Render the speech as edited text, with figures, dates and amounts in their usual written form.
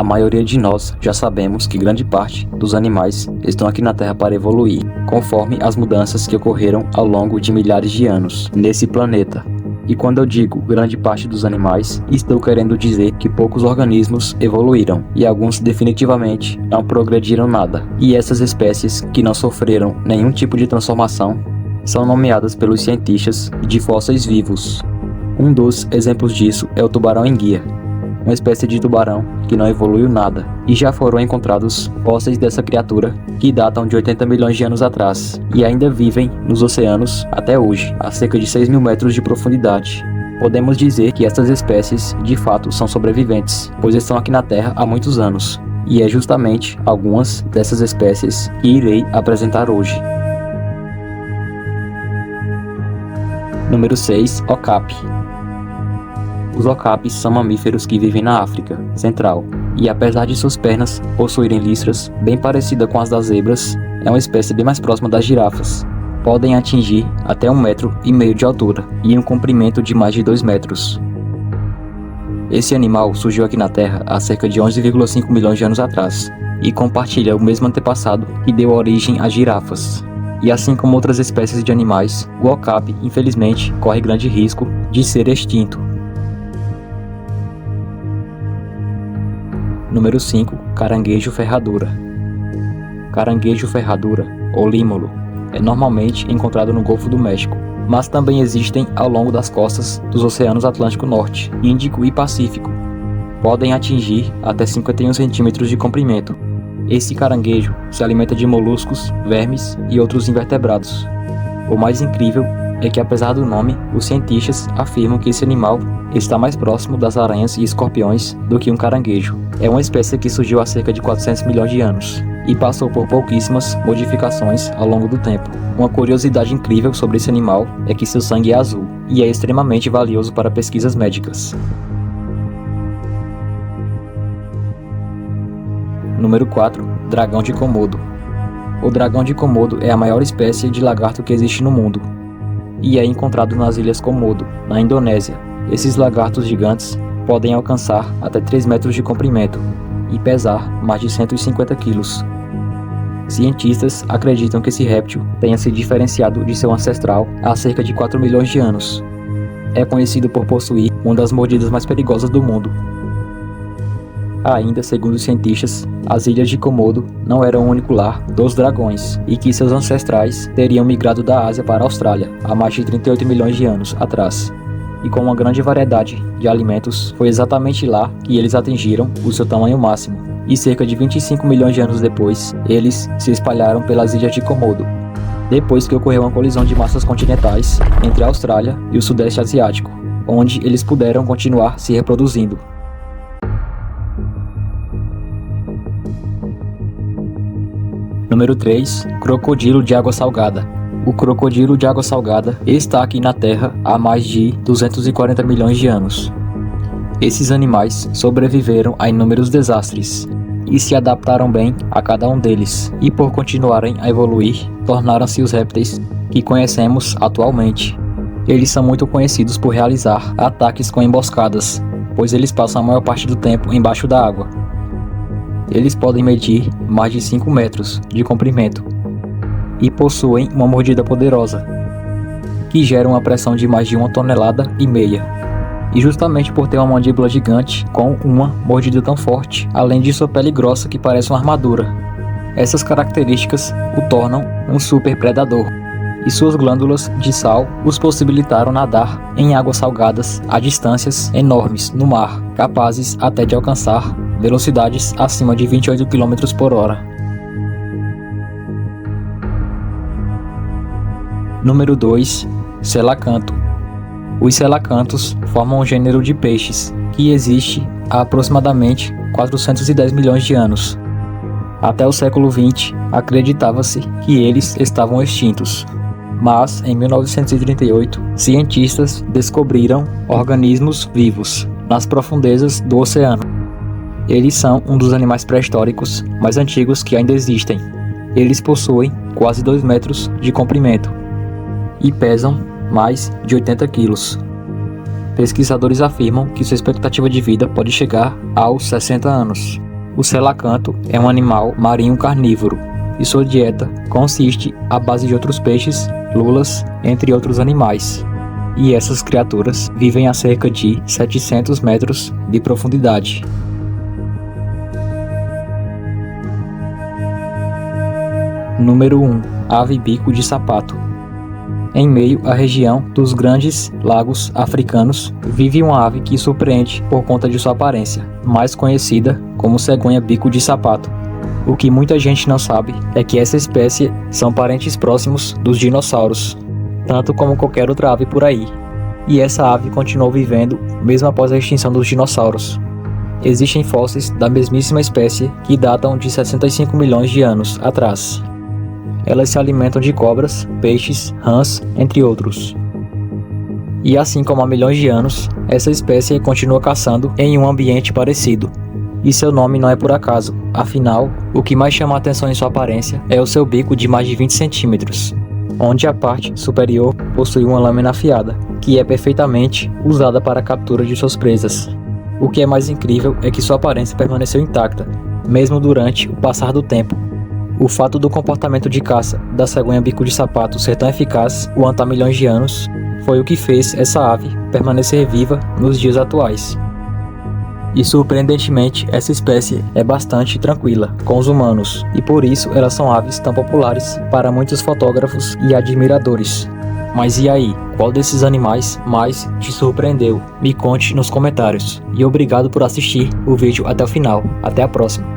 A maioria de nós já sabemos que grande parte dos animais estão aqui na Terra para evoluir, conforme as mudanças que ocorreram ao longo de milhares de anos nesse planeta. E quando eu digo grande parte dos animais, estou querendo dizer que poucos organismos evoluíram e alguns definitivamente não progrediram nada. E essas espécies que não sofreram nenhum tipo de transformação são nomeadas pelos cientistas de fósseis vivos. Um dos exemplos disso é o tubarão-enguia, uma espécie de tubarão que não evoluiu nada, e já foram encontrados fósseis dessa criatura que datam de 80 milhões de anos atrás e ainda vivem nos oceanos até hoje, a cerca de 6 mil metros de profundidade. Podemos dizer que essas espécies de fato são sobreviventes, pois estão aqui na Terra há muitos anos, e é justamente algumas dessas espécies que irei apresentar hoje. Número 6. Okapi. Os okapis são mamíferos que vivem na África Central, e apesar de suas pernas possuírem listras bem parecidas com as das zebras, é uma espécie bem mais próxima das girafas. Podem atingir até 1,5 metro de altura e um comprimento de mais de 2 metros. Esse animal surgiu aqui na Terra há cerca de 11,5 milhões de anos atrás, e compartilha o mesmo antepassado que deu origem às girafas. E assim como outras espécies de animais, o okapi, infelizmente, corre grande risco de ser extinto. Número 5. Caranguejo ferradura. Caranguejo ferradura, ou límolo, é normalmente encontrado no Golfo do México, mas também existem ao longo das costas dos oceanos Atlântico Norte, Índico e Pacífico. Podem atingir até 51 centímetros de comprimento. Esse caranguejo se alimenta de moluscos, vermes e outros invertebrados. O mais incrível é que, apesar do nome, os cientistas afirmam que esse animal está mais próximo das aranhas e escorpiões do que um caranguejo. É uma espécie que surgiu há cerca de 400 milhões de anos e passou por pouquíssimas modificações ao longo do tempo. Uma curiosidade incrível sobre esse animal é que seu sangue é azul e é extremamente valioso para pesquisas médicas. Número 4. Dragão de Komodo. O dragão de Komodo é a maior espécie de lagarto que existe no mundo e é encontrado nas Ilhas Komodo, na Indonésia. Esses lagartos gigantes podem alcançar até 3 metros de comprimento e pesar mais de 150 quilos. Cientistas acreditam que esse réptil tenha se diferenciado de seu ancestral há cerca de 4 milhões de anos. É conhecido por possuir uma das mordidas mais perigosas do mundo. Ainda, segundo os cientistas, as Ilhas de Komodo não eram o único lar dos dragões e que seus ancestrais teriam migrado da Ásia para a Austrália há mais de 38 milhões de anos atrás. E com uma grande variedade de alimentos, foi exatamente lá que eles atingiram o seu tamanho máximo. E cerca de 25 milhões de anos depois, eles se espalharam pelas Ilhas de Komodo, depois que ocorreu uma colisão de massas continentais entre a Austrália e o Sudeste Asiático, onde eles puderam continuar se reproduzindo. Número 3. Crocodilo de água salgada. O crocodilo de água salgada está aqui na Terra há mais de 240 milhões de anos. Esses animais sobreviveram a inúmeros desastres e se adaptaram bem a cada um deles, e por continuarem a evoluir, tornaram-se os répteis que conhecemos atualmente. Eles são muito conhecidos por realizar ataques com emboscadas, pois eles passam a maior parte do tempo embaixo da água. Eles podem medir mais de 5 metros de comprimento e possuem uma mordida poderosa, que gera uma pressão de mais de 1,5 toneladas. E justamente por ter uma mandíbula gigante com uma mordida tão forte, além de sua pele grossa que parece uma armadura, essas características o tornam um super predador. E suas glândulas de sal os possibilitaram nadar em águas salgadas a distâncias enormes no mar, capazes até de alcançar velocidades acima de 28 km por hora. Número 2. Selacanto. Os selacantos formam um gênero de peixes que existe há aproximadamente 410 milhões de anos. Até o século XX, acreditava-se que eles estavam extintos. Mas, em 1938, cientistas descobriram organismos vivos nas profundezas do oceano. Eles são um dos animais pré-históricos mais antigos que ainda existem. Eles possuem quase 2 metros de comprimento e pesam mais de 80 quilos. Pesquisadores afirmam que sua expectativa de vida pode chegar aos 60 anos. O selacanto é um animal marinho carnívoro e sua dieta consiste à base de outros peixes, lulas, entre outros animais. E essas criaturas vivem a cerca de 700 metros de profundidade. Número 1. Ave bico de sapato. Em meio à região dos grandes lagos africanos, vive uma ave que surpreende por conta de sua aparência, mais conhecida como cegonha bico de sapato. O que muita gente não sabe é que essa espécie são parentes próximos dos dinossauros, tanto como qualquer outra ave por aí. E essa ave continuou vivendo mesmo após a extinção dos dinossauros. Existem fósseis da mesmíssima espécie que datam de 65 milhões de anos atrás. Elas se alimentam de cobras, peixes, rãs, entre outros. E assim como há milhões de anos, essa espécie continua caçando em um ambiente parecido. E seu nome não é por acaso, afinal, o que mais chama a atenção em sua aparência é o seu bico de mais de 20 centímetros, onde a parte superior possui uma lâmina afiada, que é perfeitamente usada para a captura de suas presas. O que é mais incrível é que sua aparência permaneceu intacta, mesmo durante o passar do tempo. O fato do comportamento de caça da cegonha bico de sapato ser tão eficaz quanto há milhões de anos foi o que fez essa ave permanecer viva nos dias atuais. E surpreendentemente, essa espécie é bastante tranquila com os humanos, e por isso elas são aves tão populares para muitos fotógrafos e admiradores. Mas e aí, qual desses animais mais te surpreendeu? Me conte nos comentários. E obrigado por assistir o vídeo até o final. Até a próxima.